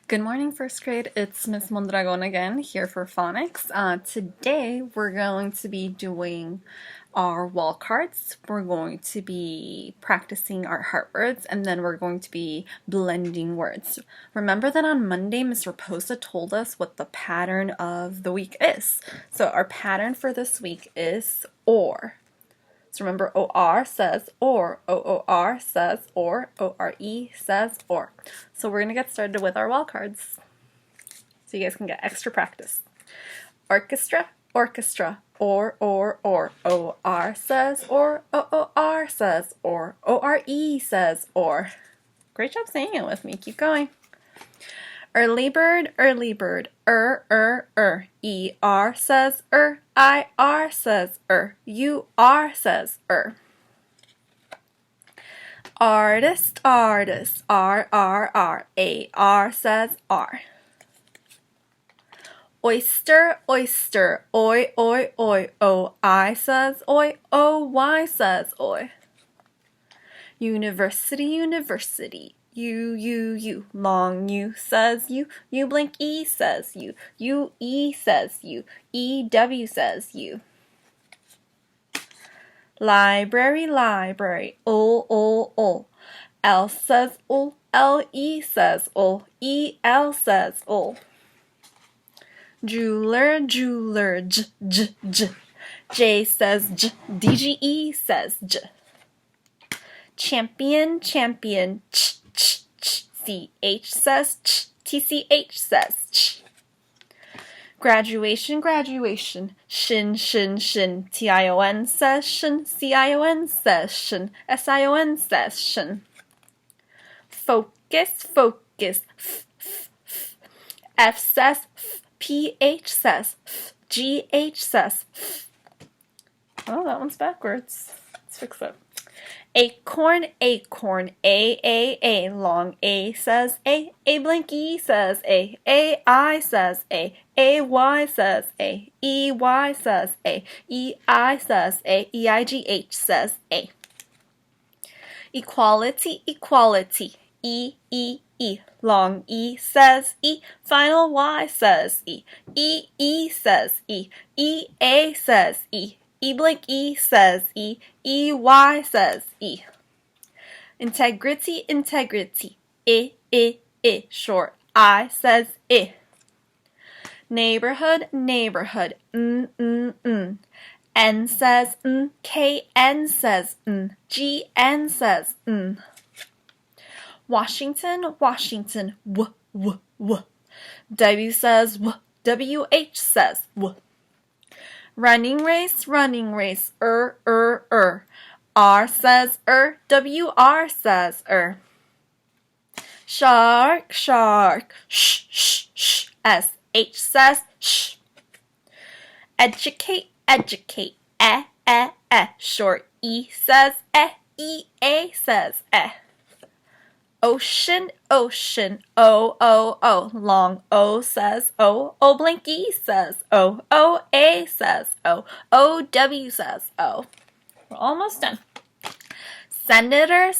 Good morning, first grade. It's Miss Mondragon again here for Phonics. Today we're going to be doing our wall cards. We're going to be practicing our heart words, and then we're going to be blending words. Remember that on Monday, Miss Raposa told us what the pattern of the week is. So our pattern for this week is or. So remember, OR says or, OOR says or, ORE says or. So we're going to get started with our wall cards so you guys can get extra practice. Orchestra, orchestra, or, OR says or, OOR says or, ORE says or. Great job saying it with me. Keep going. Early bird, ER says IR says UR says Artist, RRR, AR says R. Oyster, OI says OY says OI. University, U. Long U says U blink E says UE says EW says U. Library, O. L says O, LE says O, EL says O. Jeweler, J. J says J, DGE says J. Champion, Ch. CH says Ch, TCH says Ch. Graduation, Shin, TION says Shin, CION says Shin, SION says Shin. Focus, F says F, PH says F, GH says F. Oh, that one's backwards. Let's fix it. Acorn, A, long A says A blink E says A, I says A, AY says A, EY says A, EI says A, EIGH says A. Equality, E, long E says E, final Y says E, says E, EA says E blink E says E, EY says E. Integrity, I, short I says I. Neighborhood, N says N, KN says N, GN says N. Washington, W. W says W, WH says W. Running race, R says WR says Shark, sh, SH says sh. Educate, short E says EA says Ocean, O, long O says O blink E says OA says OW says O. We're almost done. Senator,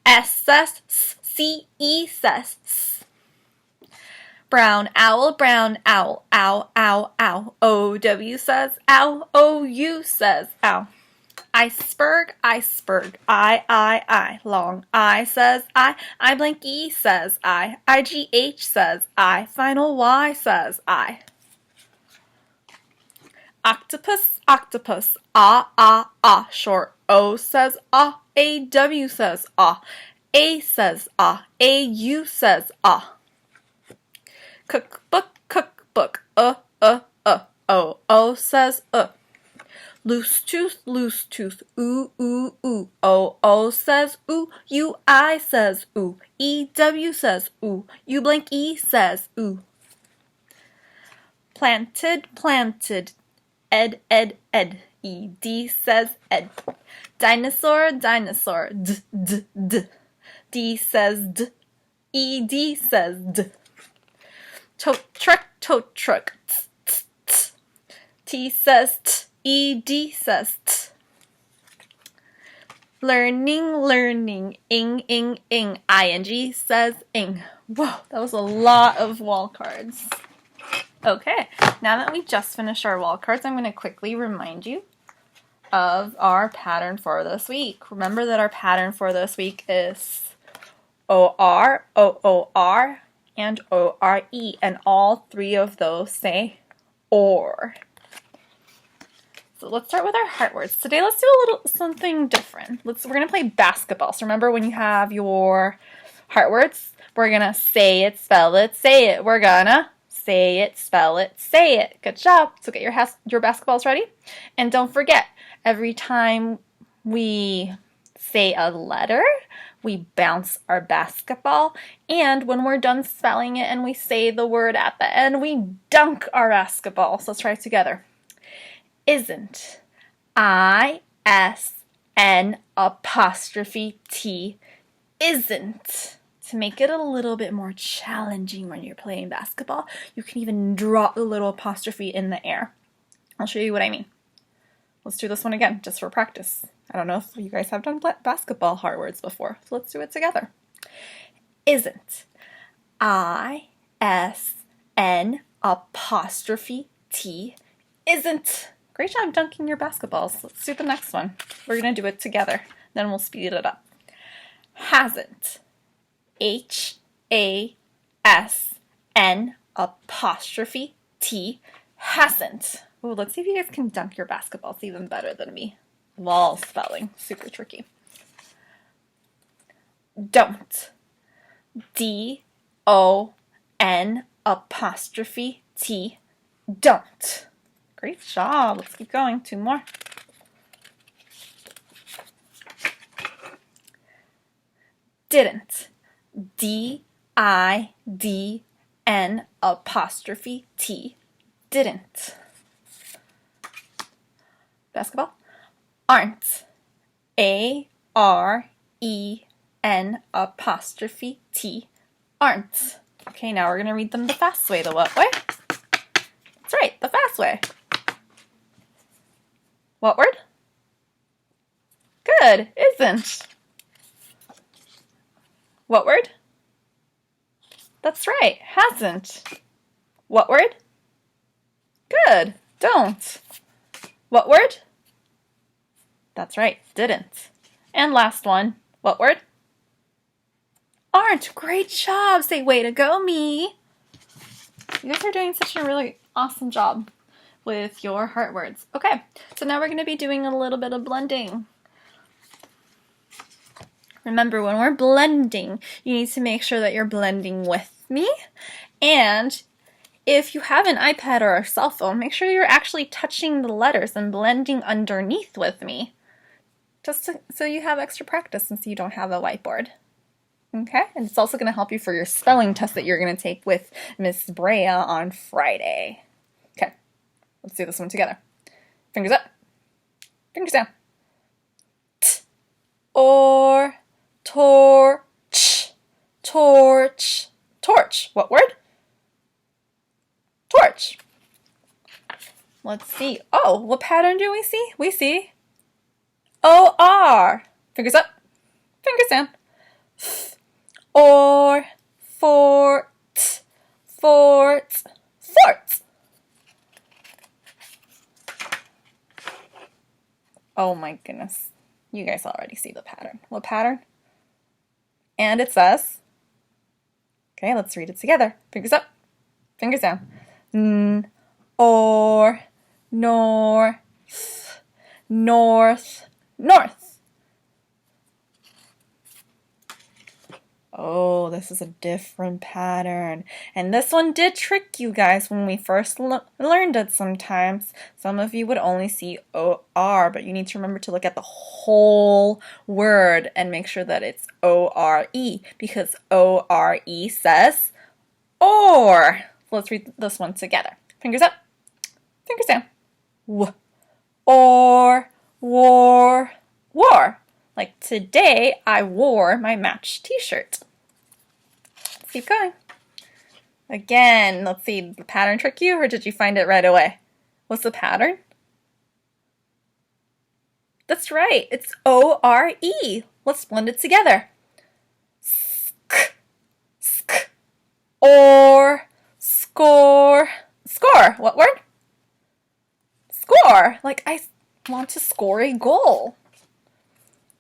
S says CE says S. Brown owl, ow, OW says ow, OU says ow. Iceberg, I, long I says I blink E says IGH says I, final Y says I. Octopus, short O says AW says A says AU says Cookbook, O says Loose tooth, ooh, O says ooh, UI says ooh, EW says ooh, U blink E says ooh. Planted, ed, ED says ed. Dinosaur, D. D says D, ED says D. Tote truck, T says T, ED says T. Learning, learning, ing, ing, ing. ING says ing. Whoa, that was a lot of wall cards. Okay, now that we just finished our wall cards, I'm going to quickly remind you of our pattern for this week. Remember that our pattern for this week is OR, OOR, and ORE, and all three of those say OR. So let's start with our heart words. Today let's do a little something different. We're going to play basketball. So remember when you have your heart words, we're going to say it, spell it, say it. We're going to say it, spell it, say it. Good job. So get your basketballs ready. And don't forget, every time we say a letter, we bounce our basketball. And when we're done spelling it and we say the word at the end, we dunk our basketball. So let's try it together. Isn't. ISN''T. Isn't. To make it a little bit more challenging when you're playing basketball, you can even drop the little apostrophe in the air. I'll show you what I mean. Let's do this one again, just for practice. I don't know if you guys have done basketball heart words before, so let's do it together. Isn't. ISN''T. Isn't. Great job dunking your basketballs. Let's do the next one. We're going to do it together. Then we'll speed it up. Hasn't. HASN''T. Hasn't. Ooh, let's see if you guys can dunk your basketballs even better than me. Wall spelling. Super tricky. Don't. DON''T. Don't. Great job. Let's keep going. Two more. Didn't. DIDN''T. Didn't. Basketball. Aren't. AREN''T. Aren't. Okay, now we're going to read them the fast way. The what way? That's right, the fast way. What word? Good. Isn't. What word? That's right. Hasn't. What word? Good. Don't. What word? That's right. Didn't. And last one. What word? Aren't. Great job. Say, way to go, me. You guys are doing such a really awesome job with your heart words. Okay, so now we're going to be doing a little bit of blending. Remember, when we're blending, you need to make sure that you're blending with me. And if you have an iPad or a cell phone, make sure you're actually touching the letters and blending underneath with me. Just so you have extra practice since you don't have a whiteboard. Okay, and it's also going to help you for your spelling test that you're going to take with Miss Brea on Friday. Okay, let's do this one together. Fingers up, fingers down. T, or, torch, torch, torch. What word? Torch. Let's see. Oh, what pattern do we see? We see O-R. Fingers up, fingers down. Or, fort, fort, fort. Oh my goodness. You guys already see the pattern. What pattern? And it says, okay, let's read it together. Fingers up, fingers down. Or, north, north, north. Oh, this is a different pattern. And this one did trick you guys when we first learned it sometimes. Some of you would only see O-R, but you need to remember to look at the whole word and make sure that it's O-R-E, because O-R-E says or. Let's read this one together. Fingers up, fingers down. Or, war, war. Like today, I wore my matched t-shirt. Let's keep going. Again, let's see, the pattern trick you, or did you find it right away? What's the pattern? That's right. It's O-R-E. Let's blend it together. Sk, sk, or, score. Score. What word? Score. Like I want to score a goal.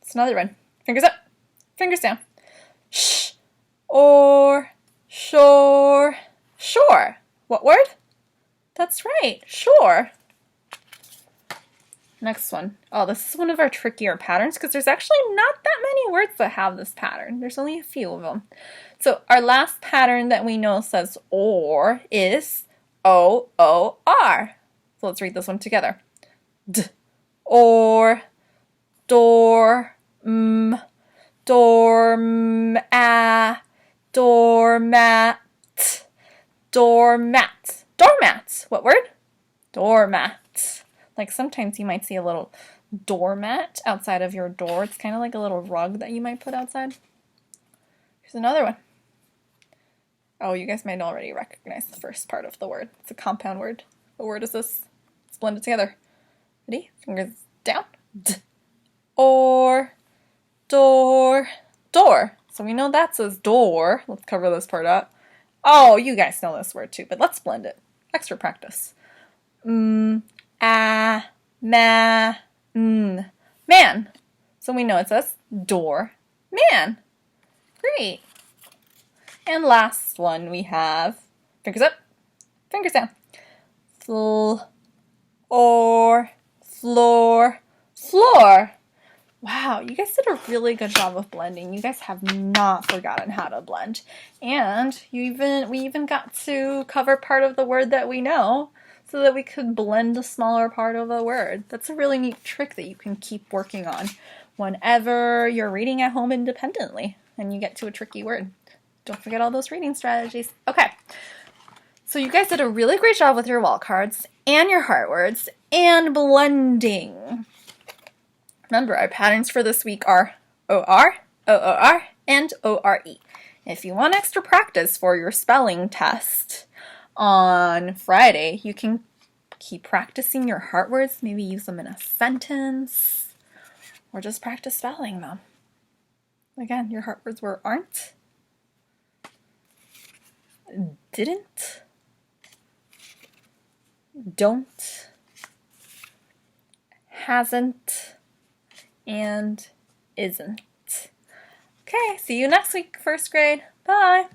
It's another one. Fingers up. Fingers down. Sh, or, shore. Shore. What word? That's right. Shore. Next one. Oh, this is one of our trickier patterns because there's actually not that many words that have this pattern. There's only a few of them. So our last pattern that we know says or is O-O-R. So let's read this one together. D, or, door, dorm, doormat, doormat. Doormat. What word? Doormat. Like sometimes you might see a little doormat outside of your door. It's kind of like a little rug that you might put outside. Here's another one. Oh, you guys might already recognize the first part of the word. It's a compound word. What word is this? Let's blend it together. Ready? Fingers down. D, or, door, door. So we know that says door. Let's cover this part up. Oh, you guys know this word too, but let's blend it. Extra practice. Man. So we know it says door, man. Great. And last one we have fingers up, fingers down. Floor, floor, floor. Wow, you guys did a really good job of blending. You guys have not forgotten how to blend. And we even got to cover part of the word that we know so that we could blend a smaller part of a word. That's a really neat trick that you can keep working on whenever you're reading at home independently and you get to a tricky word. Don't forget all those reading strategies. Okay, so you guys did a really great job with your wall cards and your heart words and blending. Remember, our patterns for this week are O-R, O-O-R, and O-R-E. If you want extra practice for your spelling test on Friday, you can keep practicing your heart words, maybe use them in a sentence, or just practice spelling them. Again, your heart words were aren't, didn't, don't, hasn't, and isn't. Okay, see you next week, first grade. Bye!